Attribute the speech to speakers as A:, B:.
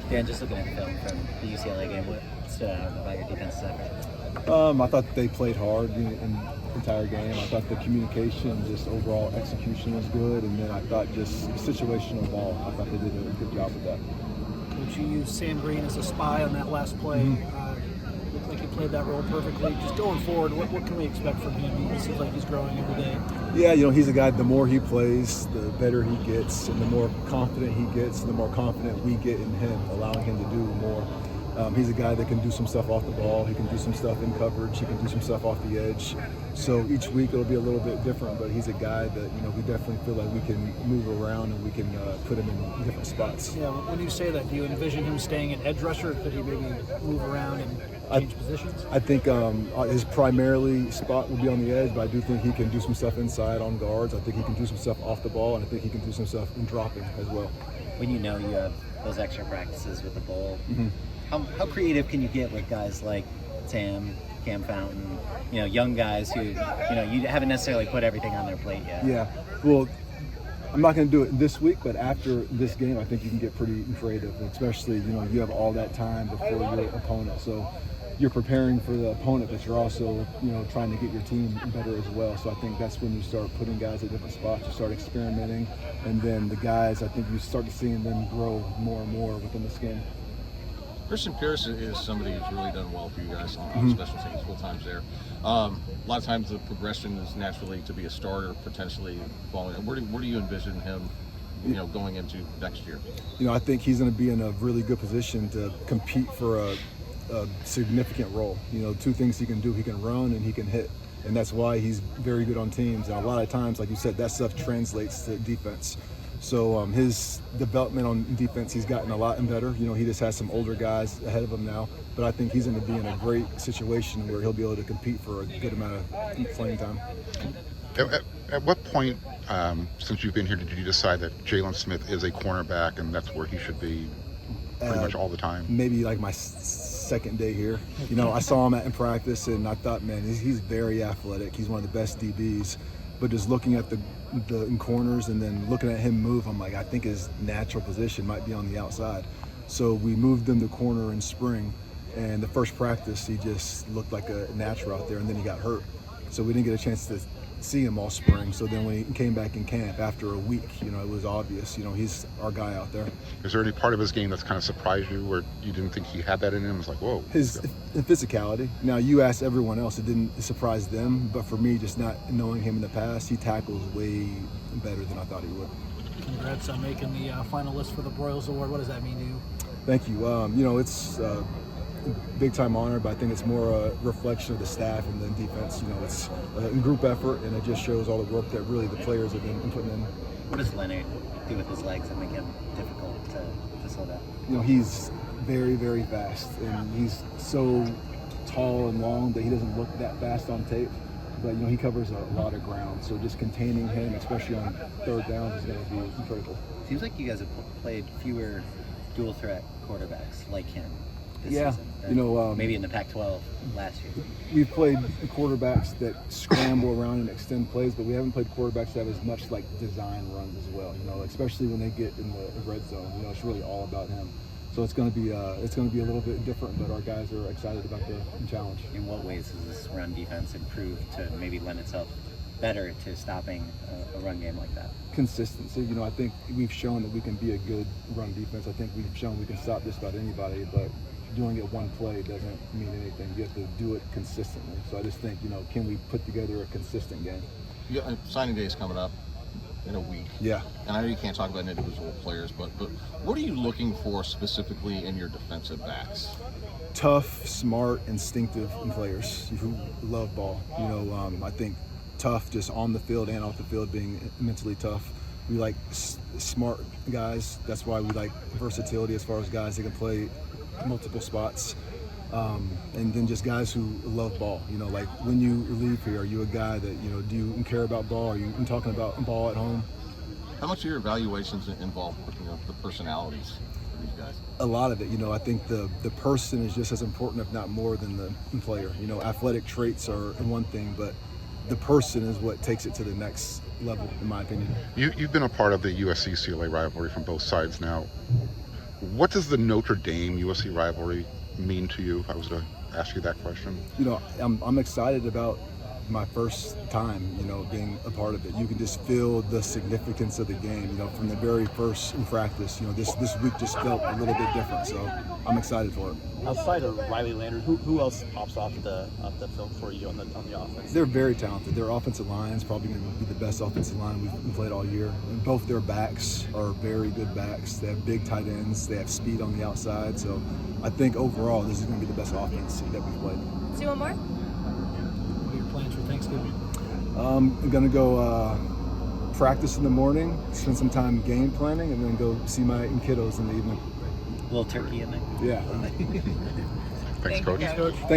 A: Dan, just looking at the film from the UCLA game, what stood out about your defense's effort?
B: I thought they played hard in the entire game. I thought the communication, just overall execution was good, and then I thought just situational ball. I thought they did a good job with that.
C: Coach, you used Sam Green as a spy on that last play. Looked like he played that role perfectly. Just going forward, what can we expect from him? It seems like he's growing every day.
B: Yeah, he's a guy, the more he plays, the better he gets, and the more confident he gets, the more confident we get in him, allowing him to do more. He's a guy that can do some stuff off the ball. He can do some stuff in coverage. He can do some stuff off the edge. So each week it'll be a little bit different, but he's a guy that, we definitely feel like we can move around and we can put him in different spots.
C: Yeah, when you say that, do you envision him staying an edge rusher, or could he maybe move around and change positions?
B: I think his primarily spot will be on the edge, but I do think he can do some stuff inside on guards. I think he can do some stuff off the ball, and I think he can do some stuff in dropping as well.
A: When you know you have those extra practices with the bowl, how creative can you get with guys like Sam, Cam Fountain, young guys who, you haven't necessarily put everything on their plate yet?
B: Yeah, well, I'm not going to do it this week, but after this game, I think you can get pretty creative, especially, you have all that time before your opponent. So you're preparing for the opponent, but you're also, trying to get your team better as well. So I think that's when you start putting guys at different spots, you start experimenting, and then the guys, I think you start seeing them grow more and more within this game.
D: Christian Pierce is somebody who's really done well for you guys on special teams, full times there. A lot of times the progression is naturally to be a starter, potentially following. Where do you envision him, going into next year?
B: I think he's going to be in a really good position to compete for a significant role. Two things he can do: he can run and he can hit, and that's why he's very good on teams. And a lot of times, like you said, that stuff translates to defense. So his development on defense, he's gotten a lot better. He just has some older guys ahead of him now, but I think he's going to be in a great situation where he'll be able to compete for a good amount of playing time.
E: At what point, since you've been here, did you decide that Jalen Smith is a cornerback and that's where he should be pretty much all the time?
B: Maybe like my second day here. I saw him in practice and I thought, man, he's very athletic. He's one of the best DBs. But just looking at the corners and then looking at him move, I'm like, I think his natural position might be on the outside. So we moved him to corner in spring, and the first practice he just looked like a natural out there, and then he got hurt. So we didn't get a chance to see him all spring. So then when he came back in camp after a week, it was obvious, he's our guy out there.
E: Is there any part of his game that's kind of surprised you where you didn't think he had that in him? It was like, whoa.
B: His physicality. Now, you asked everyone else, it didn't surprise them, but for me, just not knowing him in the past, he tackles way better than I thought he would.
C: Congrats on making the final list for the Broyles Award. What does that mean to you?
B: Thank you. It's big time honor, but I think it's more a reflection of the staff and the defense. It's a group effort, and it just shows all the work that really the players have been putting in.
A: What does Leonard do with his legs that make him difficult to slow down?
B: He's very, very fast, and he's so tall and long that he doesn't look that fast on tape. But he covers a lot of ground, so just containing him, especially on third downs, is going to be critical.
A: Seems like you guys have played fewer dual threat quarterbacks like him.
B: Yeah,
A: season, maybe in the Pac-12 last year.
B: We've played quarterbacks that scramble around and extend plays, but we haven't played quarterbacks that have as much like design runs as well. Especially when they get in the red zone. It's really all about him. So it's going to be a little bit different, but our guys are excited about the challenge.
A: In what ways has this run defense improved to maybe lend itself better to stopping a run game like that?
B: Consistency. I think we've shown that we can be a good run defense. I think we've shown we can stop just about anybody, but doing it one play doesn't mean anything. You have to do it consistently. So I just think, can we put together a consistent game?
D: Yeah, signing day is coming up in a week.
B: Yeah.
D: And I know you can't talk about individual players, but what are you looking for specifically in your defensive backs?
B: Tough, smart, instinctive players who love ball. I think tough just on the field and off the field, being mentally tough. We like smart guys. That's why we like versatility as far as guys that can play multiple spots, and then just guys who love ball. Like when you leave here, are you a guy that do you care about ball? Are you talking about ball at home?
D: How much of your evaluations involve the personalities of these guys?
B: A lot of it. I think the person is just as important, if not more, than the player. Athletic traits are one thing, but the person is what takes it to the next level, in my opinion.
E: You've been a part of the USC-CLA rivalry from both sides now. What does the Notre Dame USC rivalry mean to you? If I was to ask you that question.
B: You know, I'm excited about my first time, you know, being a part of it. You can just feel the significance of the game, you know, from the very first in practice. You know, this week just felt a little bit different, so I'm excited for it.
F: Outside of Riley Landry, who else pops off the film for you on the offense?
B: They're very talented. Their offensive line is probably going to be the best offensive line we've played all year. And both their backs are very good backs. They have big tight ends. They have speed on the outside. So I think overall this is going to be the best offense that we've played.
G: See one more?
C: What are your plans for Thanksgiving?
B: I'm going to go practice in the morning, spend some time game planning, and then go see my kiddos in the evening.
A: A little turkey in there.
B: Yeah.
E: Thanks, Coach.
B: Thank